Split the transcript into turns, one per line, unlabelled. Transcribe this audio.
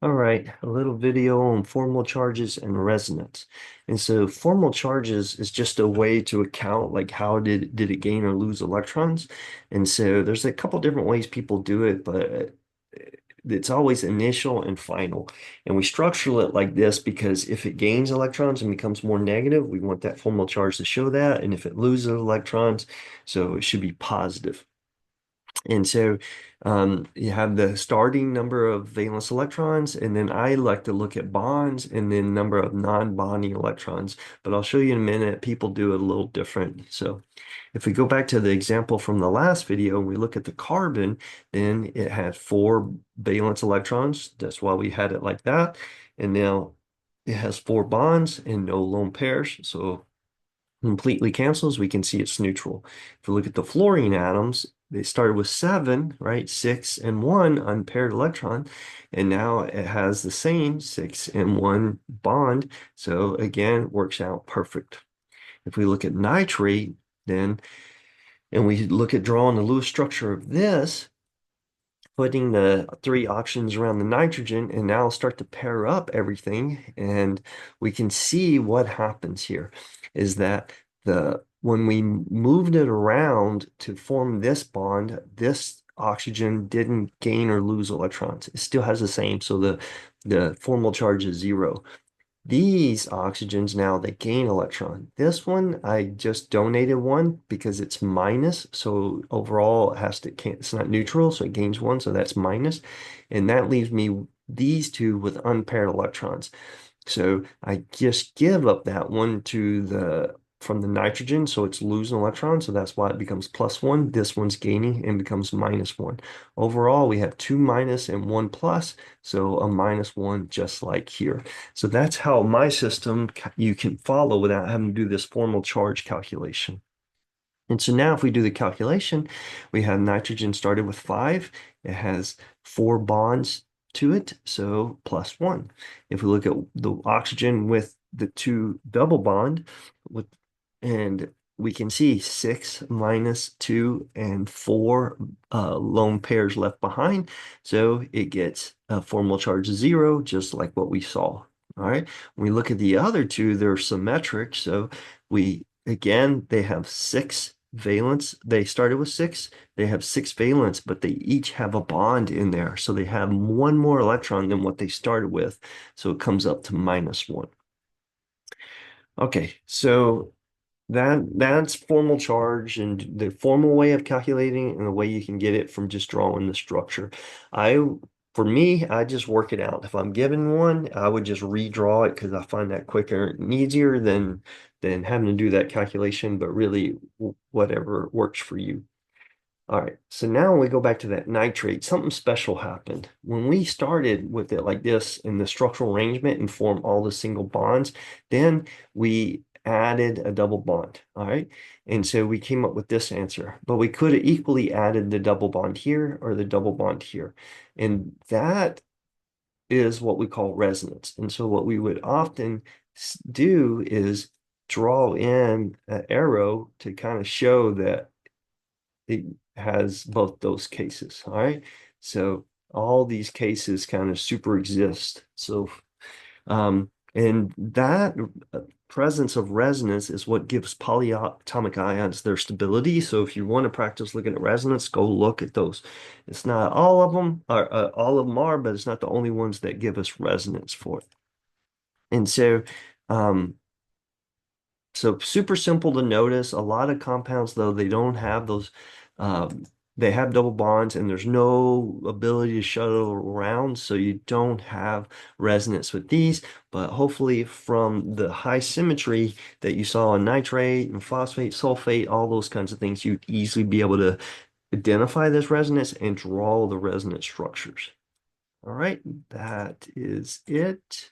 All right, a little video on formal charges and resonance. And so formal charges is just a way to account like how did it gain or lose electrons. And so there's a couple different ways people do it, but it's always initial and final. And we structure it like this because if it gains electrons and becomes more negative, we want that formal charge to show that. And if it loses electrons, so it should be positive. And so you have the starting number of valence electrons, and then I like to look at bonds and then number of non-bonding electrons. But I'll show you in a minute, people do it a little different. So if we go back to the example from the last video, and we look at the carbon, then it had four valence electrons. That's why we had it like that. And now it has four bonds and no lone pairs. So completely cancels, we can see it's neutral. If we look at the fluorine atoms, they started with seven, right? Six and one unpaired electron, and now it has the same six and one bond. So again, works out perfect. If we look at nitrate, then, and we look at drawing the Lewis structure of this, putting the three oxygens around the nitrogen, and now start to pair up everything, and we can see what happens here is that the when we moved it around to form this bond, this oxygen didn't gain or lose electrons. It still has the same, so the formal charge is zero. These oxygens now they gain electron. This one I just donated one because it's minus. So overall it has to can't it's not neutral, so it gains one, so that's minus. And that leaves me these two with unpaired electrons. So I just give up that one to the from the nitrogen, so it's losing electrons, so that's why it becomes plus one. This one's gaining and becomes minus one. Overall, we have two minus and one plus, so a minus one just like here. So that's how my system you can follow without having to do this formal charge calculation. And so now if we do the calculation, we have nitrogen started with five. It has four bonds to it, so plus one. If we look at the oxygen with the two double bond, with and we can see six minus two and four lone pairs left behind. So it gets a formal charge of zero, just like what we saw. All right. When we look at the other two, they're symmetric. So we again, they have six valence. They started with six. They have six valence, but they each have a bond in there. So they have one more electron than what they started with. So it comes up to minus one. Okay, so that's formal charge and the formal way of calculating and the way you can get it from just drawing the structure. I, for me, I just work it out. If I'm given one, I would just redraw it because I find that quicker and easier than having to do that calculation, but really whatever works for you. All right, so now when we go back to that nitrate, something special happened. When we started with it like this in the structural arrangement and form all the single bonds, then we added a double bond, all right? And so we came up with this answer, but we could have equally added the double bond here or the double bond here. And that is what we call resonance. And so what we would often do is draw in an arrow to kind of show that it has both those cases. All right. So all these cases kind of super exist. So, and that presence of resonance is what gives polyatomic ions their stability. So if you want to practice looking at resonance, go look at those. It's not all of them, or all of them are, but it's not the only ones that give us resonance for it. And so, um, so super simple to notice. A lot of compounds, though, they don't have those. Um, they have double bonds, and there's no ability to shuttle around, so you don't have resonance with these. But hopefully, from the high symmetry that you saw in nitrate and phosphate, sulfate, all those kinds of things, you'd easily be able to identify this resonance and draw the resonance structures. All right, that is it.